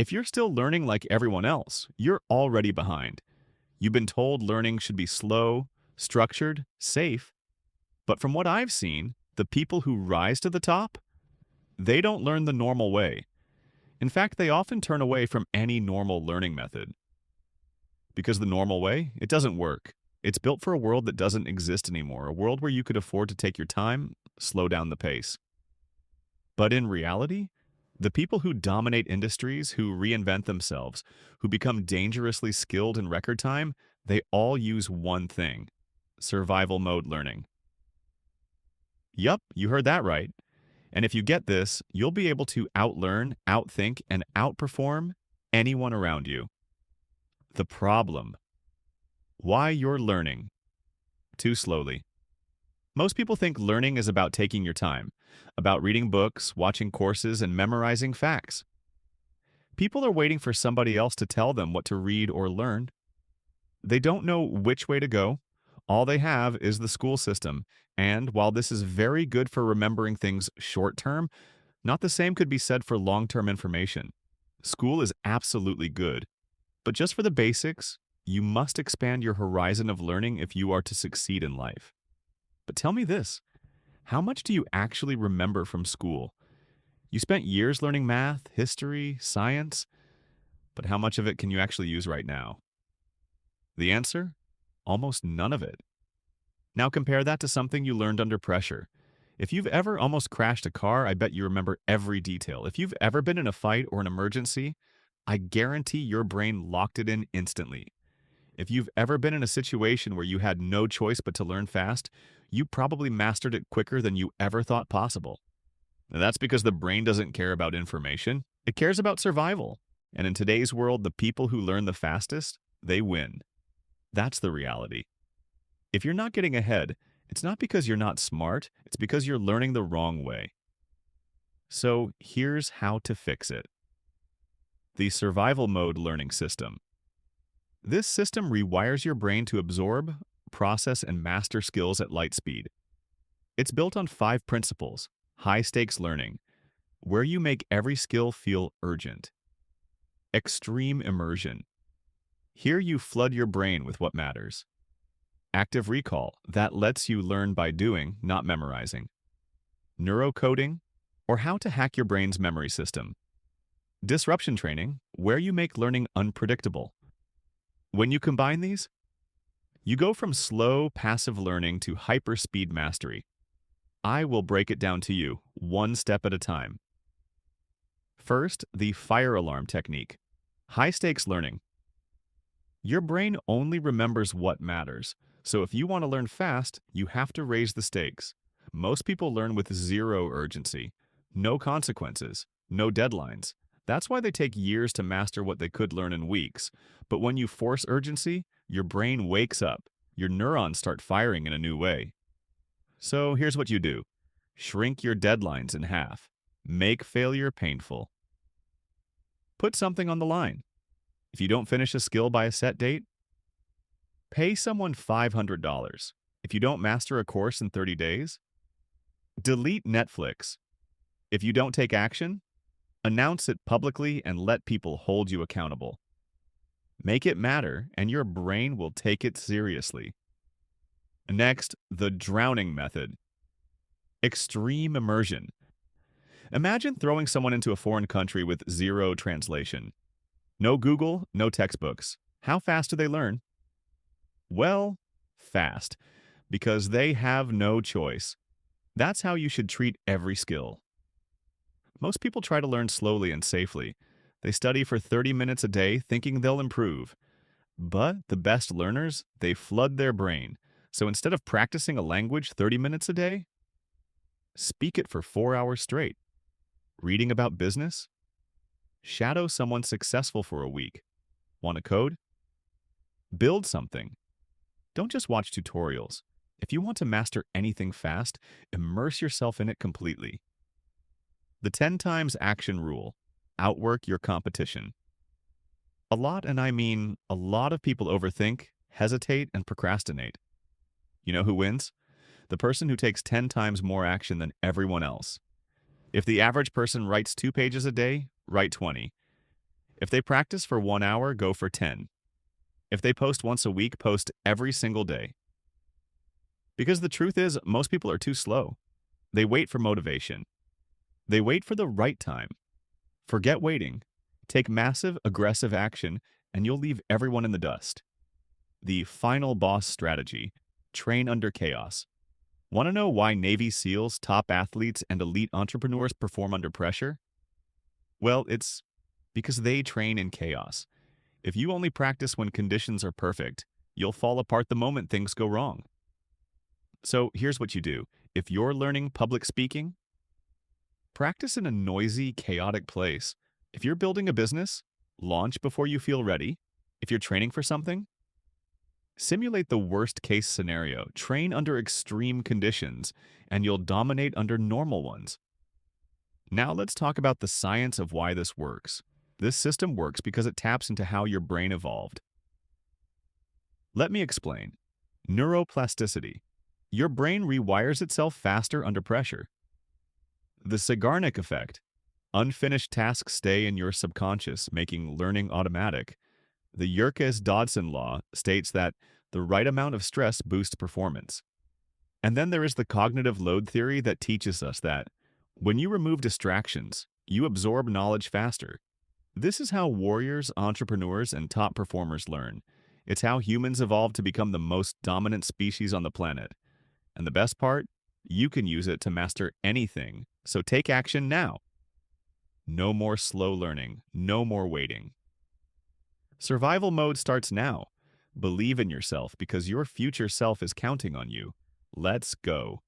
If you're still learning like everyone else, you're already behind. You've been told learning should be slow, structured, safe, but from what I've seen, the people who rise to the top, they don't learn the normal way. In fact, they often turn away from any normal learning method. Because the normal way, it doesn't work. It's built for a world that doesn't exist anymore, a world where you could afford to take your time, slow down the pace. But in reality, the people who dominate industries, who reinvent themselves, who become dangerously skilled in record time, they all use one thing: survival mode learning. Yup, you heard that right. And if you get this, you'll be able to outlearn, outthink, and outperform anyone around you. The problem: why you're learning too slowly. Most people think learning is about taking your time, about reading books, watching courses, and memorizing facts. People are waiting for somebody else to tell them what to read or learn. They don't know which way to go. All they have is the school system. And while this is very good for remembering things short term, not the same could be said for long term information. School is absolutely good, but just for the basics, you must expand your horizon of learning if you are to succeed in life. But tell me this: how much do you actually remember from school? You spent years learning math, history, science, but how much of it can you actually use right now? The answer? Almost none of it. Now compare that to something you learned under pressure. If you've ever almost crashed a car, I bet you remember every detail. If you've ever been in a fight or an emergency, I guarantee your brain locked it in instantly. If you've ever been in a situation where you had no choice but to learn fast, you probably mastered it quicker than you ever thought possible. Now, that's because the brain doesn't care about information. It cares about survival. And in today's world, the people who learn the fastest, they win. That's the reality. If you're not getting ahead, it's not because you're not smart, it's because you're learning the wrong way. So here's how to fix it. The survival mode learning system. This system rewires your brain to absorb, process, and master skills at light speed. It's built on 5 principles: high-stakes learning, where you make every skill feel urgent; extreme immersion, here you flood your brain with what matters; active recall, that lets you learn by doing, not memorizing; neurocoding, or how to hack your brain's memory system; disruption training, where you make learning unpredictable. When you combine these, you go from slow, passive learning to hyper-speed mastery. I will break it down to you, one step at a time. First, the fire alarm technique. High-stakes learning. Your brain only remembers what matters, so if you want to learn fast, you have to raise the stakes. Most people learn with zero urgency, no consequences, no deadlines. That's why they take years to master what they could learn in weeks. But when you force urgency, your brain wakes up. Your neurons start firing in a new way. So here's what you do. Shrink your deadlines in half. Make failure painful. Put something on the line. If you don't finish a skill by a set date, pay someone $500. If you don't master a course in 30 days, delete Netflix. If you don't take action, announce it publicly and let people hold you accountable. Make it matter, and your brain will take it seriously. Next, the drowning method. Extreme immersion. Imagine throwing someone into a foreign country with zero translation. No Google, no textbooks. How fast do they learn? Well, fast, because they have no choice. That's how you should treat every skill. Most people try to learn slowly and safely. They study for 30 minutes a day thinking they'll improve. But the best learners, they flood their brain. So instead of practicing a language 30 minutes a day, speak it for 4 hours straight. Reading about business? Shadow someone successful for a week. Want to code? Build something. Don't just watch tutorials. If you want to master anything fast, immerse yourself in it completely. The 10 times action rule. Outwork your competition. A lot, and I mean a lot of people overthink, hesitate, and procrastinate. You know who wins? The person who takes 10 times more action than everyone else. If the average person writes 2 pages a day, write 20. If they practice for 1 hour, go for 10. If they post once a week, post every single day. Because the truth is, most people are too slow. They wait for motivation. They wait for the right time. Forget waiting. Take massive, aggressive action, and you'll leave everyone in the dust. The final boss strategy: train under chaos. Want to know why Navy SEALs, top athletes, and elite entrepreneurs perform under pressure? Well, it's because they train in chaos. If you only practice when conditions are perfect, you'll fall apart the moment things go wrong. So here's what you do. If you're learning public speaking, practice in a noisy, chaotic place. If you're building a business, launch before you feel ready. If you're training for something, simulate the worst-case scenario. Train under extreme conditions, and you'll dominate under normal ones. Now let's talk about the science of why this works. This system works because it taps into how your brain evolved. Let me explain. Neuroplasticity. Your brain rewires itself faster under pressure. The Zeigarnik effect. Unfinished tasks stay in your subconscious, making learning automatic. The Yerkes-Dodson law states that the right amount of stress boosts performance. And then there is the cognitive load theory that teaches us that when you remove distractions, you absorb knowledge faster. This is how warriors, entrepreneurs, and top performers learn. It's how humans evolved to become the most dominant species on the planet. And the best part? You can use it to master anything. So take action now. No more slow learning. No more waiting. Survival mode starts now. Believe in yourself because your future self is counting on you. Let's go.